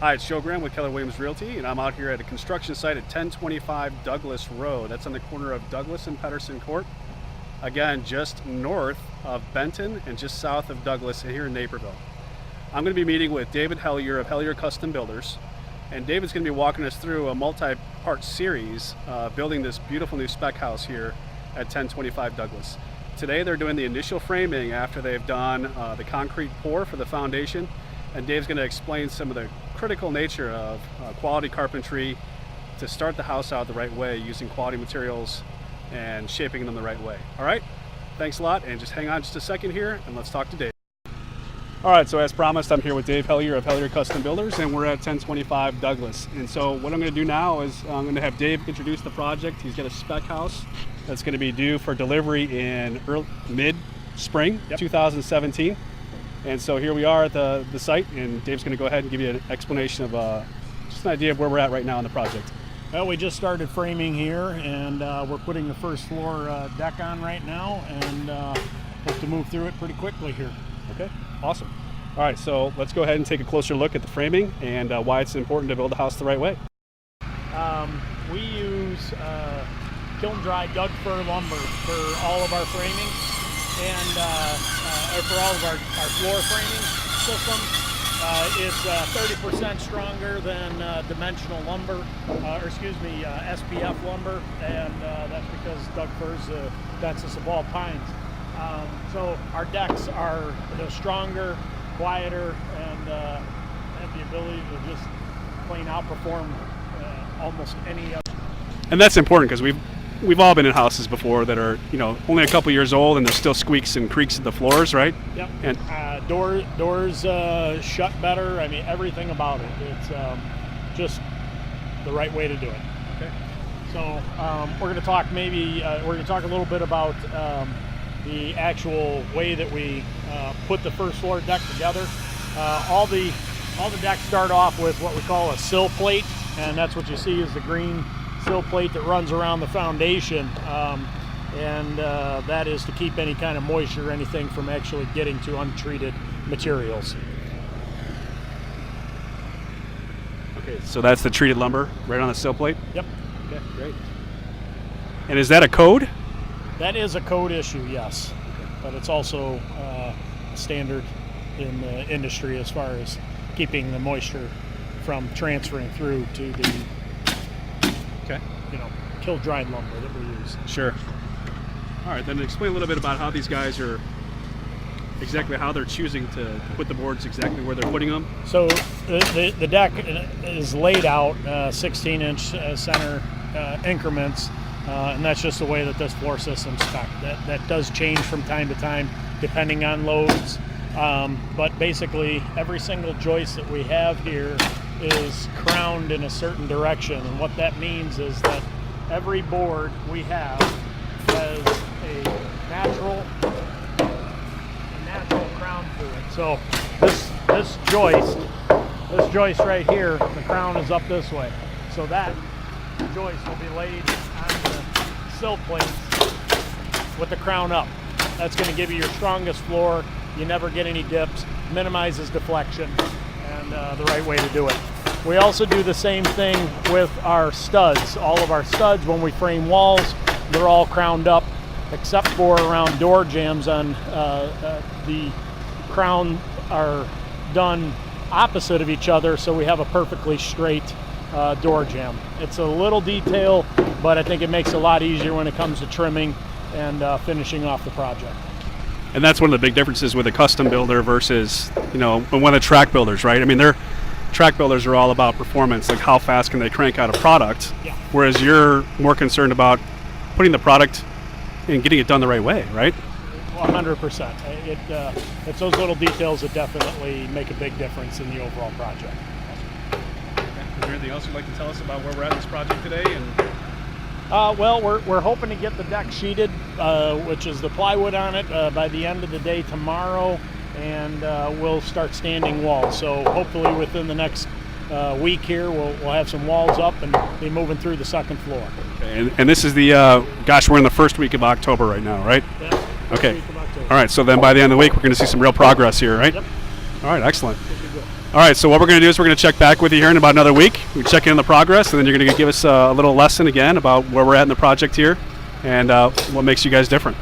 Hi, it's Joe Graham with Keller Williams Realty, and I'm out here at a construction site at 1025 Douglas Road. That's on the corner of Douglas and Pedersen Court. Again, just north of Benton and just south of Douglas here in Naperville. I'm going to be meeting with David Hellyer of Hellyer Custom Builders, and David's going to be walking us through a multi-part series building this beautiful new spec house here at 1025 Douglas. Today they're doing the initial framing after they've done the concrete pour for the foundation, and Dave's going to explain some of the critical nature of quality carpentry to start the house out the right way using quality materials and shaping them the right way. All right, thanks a lot, and just hang on just a second here and let's talk to Dave. All right, so as promised, I'm here with Dave Hellyer of Hellyer Custom Builders, and we're at 1025 Douglas. And so what I'm going to do now is I'm going to have Dave introduce the project. He's got a spec house that's going to be due for delivery in mid-spring 2017. And so here we are at the site, and Dave's going to go ahead and give you an explanation of just an idea of where we're at right now on the project. Well, we just started framing here, and we're putting the first floor deck on right now, and hope to move through it pretty quickly here. Okay, awesome. All right, so let's go ahead and take a closer look at the framing and why it's important to build a house the right way. We use kiln-dry Doug fir lumber for all of our framing, and for all of our floor framing system. It's 30% stronger than dimensional lumber, SPF lumber, and that's because Doug fir is the densest of all pines. So our decks are stronger, quieter, and have the ability to just plain outperform almost any other. And that's important because we've all been in houses before that are only a couple years old and there's still squeaks and creaks at the floors, right? Yep. And doors shut better. I mean, everything about it. It's just the right way to do it. Okay. So we're going to talk a little bit about the actual way that we put the first floor deck together. All the decks start off with what we call a sill plate, and that's what you see is the green sill plate that runs around the foundation, and that is to keep any kind of moisture or anything from actually getting to untreated materials. Okay, so that's the treated lumber right on the sill plate? Yep. Okay, great. And is that a code? That is a code issue, yes, but it's also a standard in the industry as far as keeping the moisture from transferring through to the kiln-dried lumber that we use. Sure. All right, then explain a little bit about how these guys are, exactly how they're choosing to put the boards exactly where they're putting them. So the deck is laid out 16-inch center increments, and that's just the way that this floor system's spec. That does change from time to time depending on loads, but basically every single joist that we have here is crowned in a certain direction, and what that means is that every board we have has a natural crown to it. So this joist right here, the crown is up this way. So that joist will be laid on the sill plates with the crown up. That's going to give you your strongest floor. You never get any dips, minimizes deflection, and the right way to do it. We also do the same thing with our studs. All of our studs, when we frame walls, they're all crowned up, except for around door jambs on the crown are done opposite of each other, so we have a perfectly straight door jamb. It's a little detail, but I think it makes it a lot easier when it comes to trimming and finishing off the project. And that's one of the big differences with a custom builder versus one of the track builders, right? I mean, track builders are all about performance, like how fast can they crank out a product, whereas you're more concerned about putting the product and getting it done the right way, right? 100%. It's those little details that definitely make a big difference in the overall project. Okay. Is there anything else you'd like to tell us about where we're at in this project today? Well, we're hoping to get the deck sheeted, which is the plywood on it, by the end of the day tomorrow, and we'll start standing walls. So hopefully within the next week here, we'll have some walls up and be moving through the second floor. Okay. And this is the, we're in the first week of October right now, right? Yeah. Okay. All right, so then by the end of the week, we're going to see some real progress here, right? Yep. All right, excellent. Should be good. All right, so what we're going to do is we're going to check back with you here in about another week. We check in on the progress, and then you're going to give us a little lesson again about where we're at in the project here and what makes you guys different.